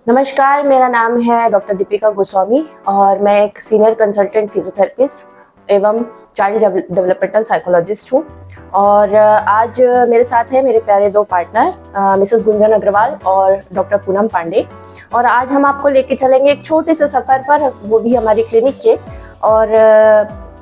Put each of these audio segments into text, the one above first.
नमस्कार, मेरा नाम है डॉक्टर दीपिका गोस्वामी और मैं एक सीनियर कंसल्टेंट फिजियोथेरेपिस्ट एवं चाइल्ड डेवलपमेंटल साइकोलॉजिस्ट हूँ। और आज मेरे साथ हैं मेरे प्यारे दो पार्टनर मिसेस गुंजन अग्रवाल और डॉक्टर पूनम पांडे। और आज हम आपको लेके चलेंगे एक छोटे से सफ़र पर, वो भी हमारी क्लिनिक के। और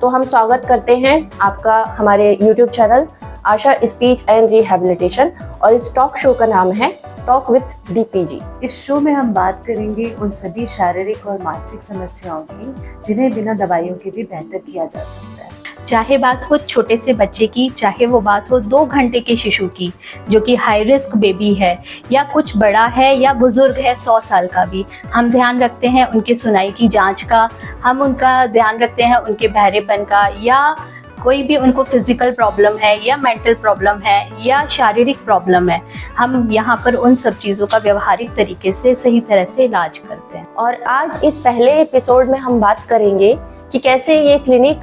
तो हम स्वागत करते हैं आपका हमारे YouTube channel Asha speech and rehabilitation, और इस टॉक शो का नाम है टॉक विथ डीपीजी। इस शो में हम बात करेंगे उन सभी शारीरिक और मानसिक समस्याओं की जिन्हें बिना दवाइयों के भी बेहतर किया जा सकता है। चाहे बात हो छोटे से बच्चे की, चाहे वो बात हो 2 घंटे के शिशु की जो कि हाई रिस्क बेबी है, या कुछ बड़ा है या बुजुर्ग है 100 साल का भी, हम ध्यान रखते हैं उनके सुनाई की जांच का, हम उनका ध्यान रखते हैं उनके बहरेपन का, या कोई भी उनको फिजिकल प्रॉब्लम है या मेंटल प्रॉब्लम है या शारीरिक प्रॉब्लम है, हम यहाँ पर उन सब चीज़ों का व्यवहारिक तरीके से सही तरह से इलाज करते हैं। और आज इस पहले एपिसोड में हम बात करेंगे कि कैसे इस क्लिनिक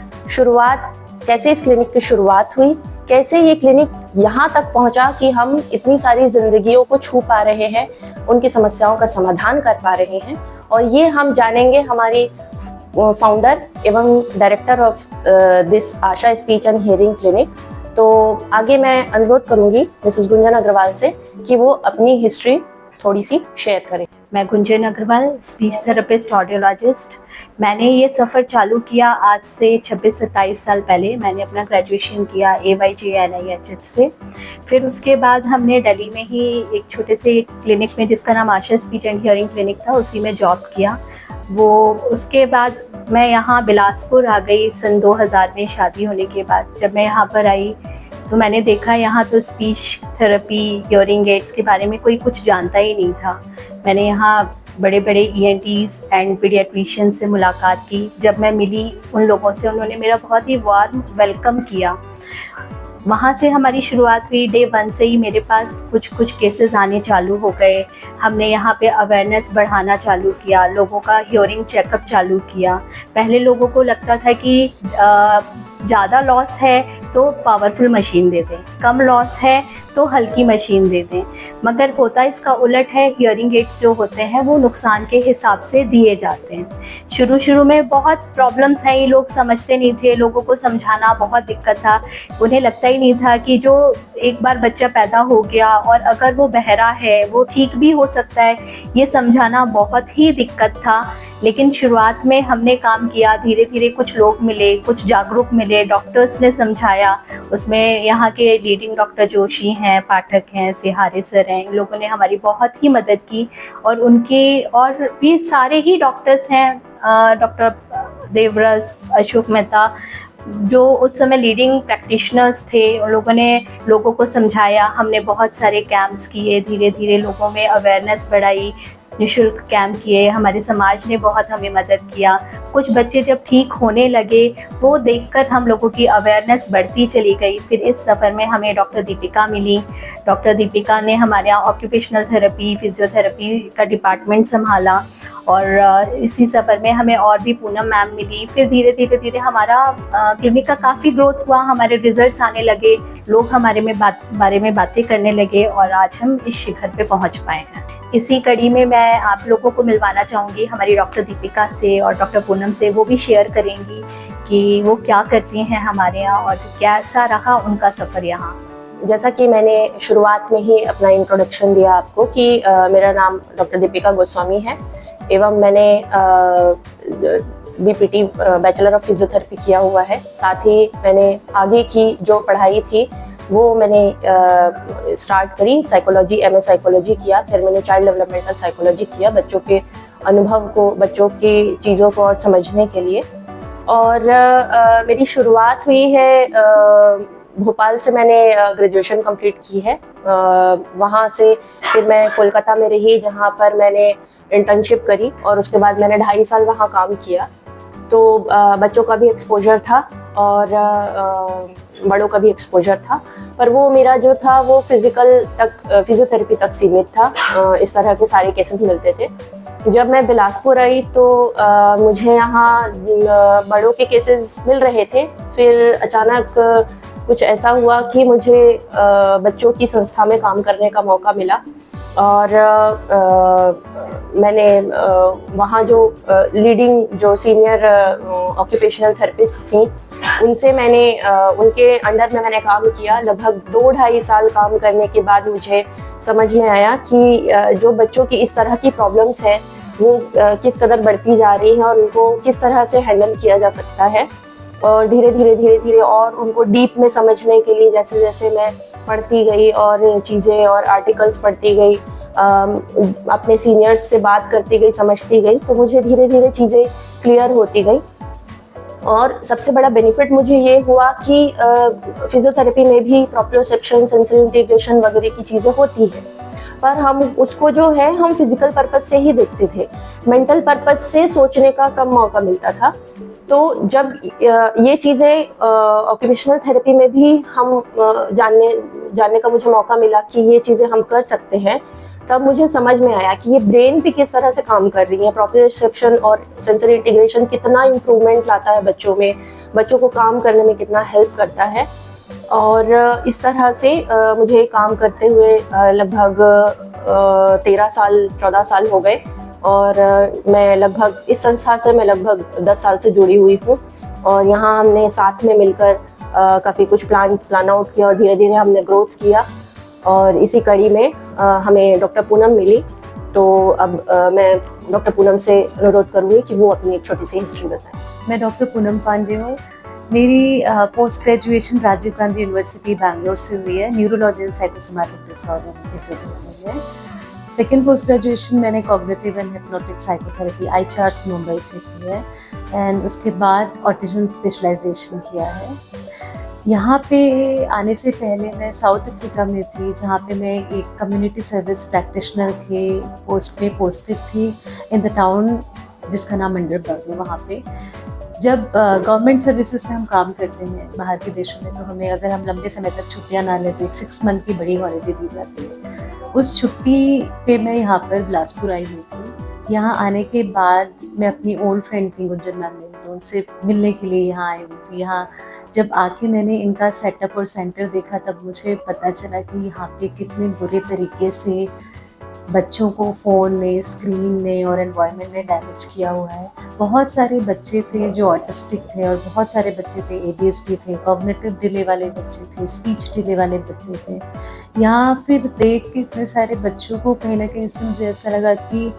की शुरुआत हुई, कैसे ये क्लिनिक यहाँ तक पहुँचा कि हम इतनी सारी जिंदगियों को छू पा रहे हैं, उनकी समस्याओं का समाधान कर पा रहे हैं। और ये हम जानेंगे हमारी फाउंडर एवं director of this Asha speech and hearing clinic. तो आगे मैं अनुरोध करूंगी मिसेस गुंजन अग्रवाल से कि वो अपनी हिस्ट्री थोड़ी सी शेयर करें। मैं Gunjan Agarwal, speech therapist, audiologist. मैंने ये सफ़र चालू किया आज से 26-27 साल पहले। मैंने अपना ग्रेजुएशन किया AYJ-NIHH से। फिर उसके बाद हमने दिल्ली में ही एक छोटे से क्लिनिक में, जिसका नाम आशा स्पीच एंड हियरिंग क्लिनिक था, उसी में जॉब किया। वो उसके बाद मैं यहाँ बिलासपुर आ गई सन 2000 में शादी होने के बाद। जब मैं यहाँ पर आई तो मैंने देखा यहाँ तो स्पीच थेरेपी, हियरिंग एड्स के बारे में कोई कुछ जानता ही नहीं था। मैंने यहाँ बड़े बड़े ENTs एंड पीडियाट्रिशियन से मुलाकात की। जब मैं मिली उन लोगों से, उन्होंने मेरा बहुत ही वार्म वेलकम किया। वहाँ से हमारी शुरुआत हुई। डे 1 से ही मेरे पास कुछ केसेस आने चालू हो गए। हमने यहाँ पे अवेयरनेस बढ़ाना चालू किया, लोगों का हियरिंग चेकअप चालू किया। पहले लोगों को लगता था कि ज़्यादा लॉस है तो पावरफुल मशीन दे दें, कम लॉस है तो हल्की मशीन दे दें, मगर होता इसका उलट है। हियरिंग एड्स जो होते हैं वो नुकसान के हिसाब से दिए जाते हैं। शुरू में बहुत प्रॉब्लम्स हैं, ये लोग समझते नहीं थे, लोगों को समझाना बहुत दिक्कत था। उन्हें लगता ही नहीं था कि जो एक बार बच्चा पैदा हो गया और अगर वो बहरा है वो ठीक भी हो सकता है, ये समझाना बहुत ही दिक्कत था। लेकिन शुरुआत में हमने काम किया, धीरे धीरे कुछ लोग मिले, कुछ जागरूक मिले, डॉक्टर्स ने समझाया। उसमें यहाँ के लीडिंग डॉक्टर जोशी हैं, पाठक हैं, सिहारे सर हैं, इन लोगों ने हमारी बहुत ही मदद की। और उनके और भी सारे ही डॉक्टर्स हैं, डॉक्टर देवरस, अशोक मेहता, जो उस समय लीडिंग प्रैक्टिशनर्स थे, उन लोगों ने लोगों को समझाया। हमने बहुत सारे कैंप्स किए, धीरे धीरे लोगों में अवेयरनेस बढ़ाई, निःशुल्क कैंप किए। हमारे समाज ने बहुत हमें मदद किया। कुछ बच्चे जब ठीक होने लगे वो देखकर हम लोगों की अवेयरनेस बढ़ती चली गई। फिर इस सफ़र में हमें डॉक्टर दीपिका मिली। डॉक्टर दीपिका ने हमारे यहाँ ऑक्यूपेशनल थेरेपी, फिजियोथेरेपी का डिपार्टमेंट संभाला। और इसी सफ़र में हमें और भी पूनम मैम मिली। फिर धीरे धीरे हमारा क्लिनिक का काफ़ी ग्रोथ हुआ, हमारे रिजल्ट्स आने लगे, लोग हमारे बारे में बातें करने लगे और आज हम इस शिखर पे पहुंच पाए हैं। इसी कड़ी में मैं आप लोगों को मिलवाना चाहूँगी हमारी डॉक्टर दीपिका से और डॉक्टर पूनम से। वो भी शेयर करेंगी कि वो क्या करती हैं हमारे यहाँ और कैसा रहा उनका सफ़र यहाँ। जैसा कि मैंने शुरुआत में ही अपना इंट्रोडक्शन दिया आपको कि मेरा नाम डॉक्टर दीपिका गोस्वामी है एवं मैंने BPT बैचलर ऑफ फिजियोथेरेपी किया हुआ है। साथ ही मैंने आगे की जो पढ़ाई थी वो मैंने स्टार्ट करी, साइकोलॉजी, MA साइकोलॉजी किया। फिर मैंने चाइल्ड डेवलपमेंटल साइकोलॉजी किया, बच्चों के अनुभव को, बच्चों की चीज़ों को और समझने के लिए। और मेरी शुरुआत हुई है भोपाल से। मैंने ग्रेजुएशन कंप्लीट की है। वहाँ से फिर मैं कोलकाता में रही, जहाँ पर मैंने इंटर्नशिप करी और उसके बाद मैंने 2.5 साल वहाँ काम किया। तो बच्चों का भी एक्सपोजर था और बड़ों का भी एक्सपोजर था, पर वो मेरा जो था वो फिजियोथेरेपी तक सीमित था। इस तरह के सारे केसेस मिलते थे। जब मैं बिलासपुर आई तो मुझे यहाँ बड़ों के केसेस मिल रहे थे। फिर अचानक कुछ ऐसा हुआ कि मुझे बच्चों की संस्था में काम करने का मौका मिला और मैंने वहाँ जो लीडिंग जो सीनियर ऑक्यूपेशनल थेरेपिस्ट थी उनसे मैंने उनके अंडर में मैंने काम किया। लगभग 2-2.5 साल काम करने के बाद मुझे समझ में आया कि जो बच्चों की इस तरह की प्रॉब्लम्स हैं वो किस कदर बढ़ती जा रही हैं और उनको किस तरह से हैंडल किया जा सकता है। और धीरे धीरे और उनको डीप में समझने के लिए जैसे जैसे मैं पढ़ती गई और चीज़ें और आर्टिकल्स पढ़ती गई, अपने सीनियर्स से बात करती गई, समझती गई, तो मुझे धीरे धीरे चीज़ें क्लियर होती गई। और सबसे बड़ा बेनिफिट मुझे ये हुआ कि फिजियोथेरेपी में भी प्रोप्रियोसेप्शन, सेंसरी इंटीग्रेशन वगैरह की चीज़ें होती हैं, पर हम उसको जो है हम फिजिकल पर्पस से ही देखते थे, मेंटल पर्पस से सोचने का कम मौका मिलता था। तो जब ये चीज़ें ऑक्यूपेशनल थेरेपी में भी हम जानने का मुझे मौका मिला कि ये चीज़ें हम कर सकते हैं, तब मुझे समझ में आया कि ये ब्रेन पे किस तरह से काम कर रही है। प्रोप्रियोसेप्शन और सेंसरी इंटीग्रेशन कितना इम्प्रूवमेंट लाता है बच्चों में, बच्चों को काम करने में कितना हेल्प करता है। और इस तरह से मुझे काम करते हुए लगभग 14 साल हो गए और मैं लगभग इस संस्था से मैं लगभग 10 साल से जुड़ी हुई हूँ। और यहाँ हमने साथ में मिलकर काफ़ी कुछ प्लान आउट किया और धीरे धीरे हमने ग्रोथ किया। और इसी कड़ी में हमें डॉक्टर पूनम मिली, तो अब मैं डॉक्टर पूनम से अनुरोध करूँगी कि वो अपनी एक छोटी सी हिस्ट्री बताएं। मैं डॉक्टर पूनम पांडे हूँ। मेरी post graduation Rajiv Gandhi university Bangalore से हुई है, neurology and psychosomatic disorder physiotherapy में। सेकेंड पोस्ट ग्रेजुएशन मैंने cognitive and hypnotic psychotherapy ICHARS Mumbai से की है एंड उसके बाद ऑटिज्म स्पेशलाइजेशन किया है। यहाँ पे आने से पहले मैं साउथ अफ्रीका में थी, जहाँ पे मैं एक कम्युनिटी सर्विस प्रैक्टिशनर के पोस्ट पे पोस्टेड थी इन द टाउन जिसका नाम मंडरबर्ग है। वहाँ पे जब गवर्नमेंट सर्विसेज में हम काम करते हैं बाहर के देशों में, तो हमें अगर हम लंबे समय तक छुट्टियाँ ना लें तो एक 6 मंथ की बड़ी हॉलीडे दी जाती है। उस छुट्टी पे मैं यहाँ पर बिलासपुर आई हुई थी। यहाँ आने के बाद मैं अपनी ओल्ड फ्रेंड थी गुंजन मैम मेरी, तो उनसे मिलने के लिए यहाँ आई हुई थी। यहाँ जब आके मैंने इनका सेटअप और सेंटर देखा तब मुझे पता चला कि यहाँ पे कितने बुरे तरीके से बच्चों को फ़ोन ने, स्क्रीन ने और एनवायरनमेंट ने डैमेज किया हुआ है। बहुत सारे बच्चे थे जो ऑटिस्टिक थे और बहुत सारे बच्चे थे ADHD थे, कॉग्निटिव डिले वाले बच्चे थे, स्पीच डिले वाले बच्चे थे। यहाँ फिर देख के इतने सारे बच्चों को कहीं ना कहीं से मुझे ऐसा लगा कि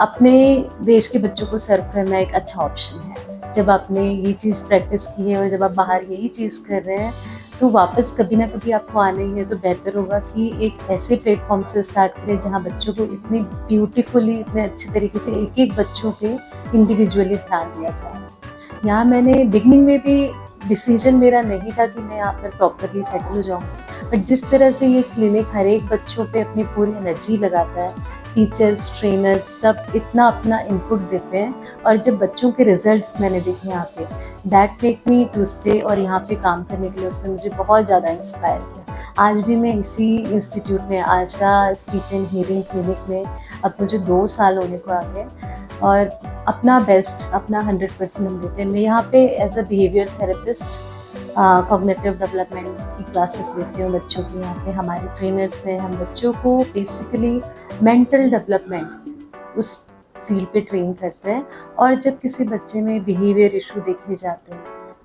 अपने देश के बच्चों को सर्व करना एक अच्छा ऑप्शन है। जब आपने ये चीज़ प्रैक्टिस की है और जब आप बाहर यही चीज़ कर रहे हैं तो वापस कभी ना कभी आपको आना ही है, तो बेहतर होगा कि एक ऐसे प्लेटफॉर्म से स्टार्ट करें जहाँ बच्चों को इतनी ब्यूटीफुली, इतने अच्छे तरीके से एक एक बच्चों पे इंडिविजुअली ध्यान दिया जाए। यहाँ मैंने बिगनिंग में भी डिसीजन मेरा नहीं था कि मैं यहाँ पर प्रॉपरली सेटल हो जाऊँ, बट जिस तरह से ये क्लिनिक हर एक बच्चों पे अपनी पूरी एनर्जी लगाता है, टीचर्स, ट्रेनर्स सब इतना अपना इनपुट देते हैं, और जब बच्चों के रिजल्ट्स मैंने देखे यहाँ पे, that make me to stay और यहाँ पे काम करने के लिए उसने मुझे बहुत ज़्यादा इंस्पायर किया। आज भी मैं इसी इंस्टीट्यूट में, आशा स्पीच एंड हियरिंग क्लिनिक में अब मुझे 2 साल होने को आ गए और अपना बेस्ट, अपना 100% हम देते हैं। मैं यहाँ पे as a behaviour therapist cognitive development की क्लासेस देती हूँ बच्चों की। यहाँ पे हमारे ट्रेनर्स हैं, हम बच्चों को बेसिकली मेंटल डेवलपमेंट उस फील्ड पे ट्रेन करते हैं। और जब किसी बच्चे में बिहेवियर इशू देखे जाते हैं,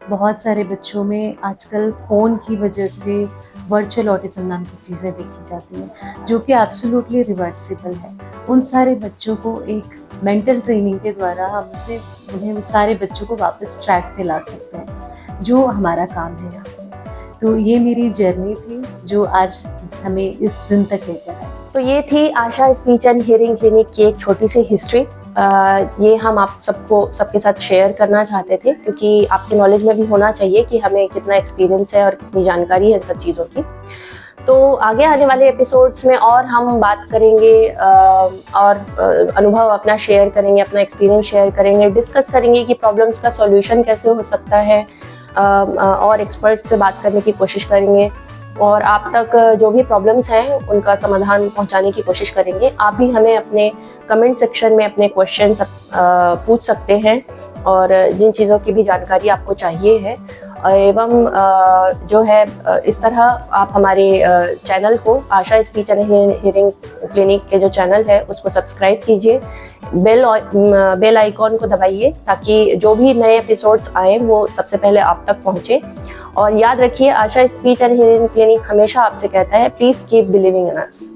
बहुत सारे बच्चों में आजकल फ़ोन की वजह से वर्चुअल ऑटिज्म नाम की चीज़ें देखी जाती हैं जो कि एब्सोल्युटली रिवर्सिबल है। उन सारे बच्चों को एक मेंटल ट्रेनिंग के द्वारा हम उसे उन्हें सारे बच्चों को वापस ट्रैक पे ला सकते हैं, जो हमारा काम है यहाँ पे। तो ये मेरी जर्नी थी जो आज हमें इस दिन तक लेकर आई। तो ये थी आशा स्पीच एंड हियरिंग क्लिनिक की एक छोटी सी हिस्ट्री। ये हम आप सबके साथ शेयर करना चाहते थे, क्योंकि आपके नॉलेज में भी होना चाहिए कि हमें कितना एक्सपीरियंस है और कितनी जानकारी है इन सब चीज़ों की। तो आगे आने वाले एपिसोड्स में और हम बात करेंगे और अनुभव अपना शेयर करेंगे, अपना एक्सपीरियंस शेयर करेंगे, डिस्कस करेंगे कि प्रॉब्लम्स का सॉल्यूशन कैसे हो सकता है, और एक्सपर्ट से बात करने की कोशिश करेंगे और आप तक जो भी प्रॉब्लम्स हैं उनका समाधान पहुंचाने की कोशिश करेंगे। आप भी हमें अपने कमेंट सेक्शन में अपने क्वेश्चंस पूछ सकते हैं और जिन चीज़ों की भी जानकारी आपको चाहिए है, एवं जो है इस तरह आप हमारे चैनल को, आशा स्पीच एंड हियरिंग क्लिनिक के जो चैनल है उसको सब्सक्राइब कीजिए, बेल आइकॉन को दबाइए ताकि जो भी नए एपिसोड्स आए वो सबसे पहले आप तक पहुंचे। और याद रखिए, आशा स्पीच एंड हियरिंग क्लिनिक हमेशा आपसे कहता है, please keep believing in us.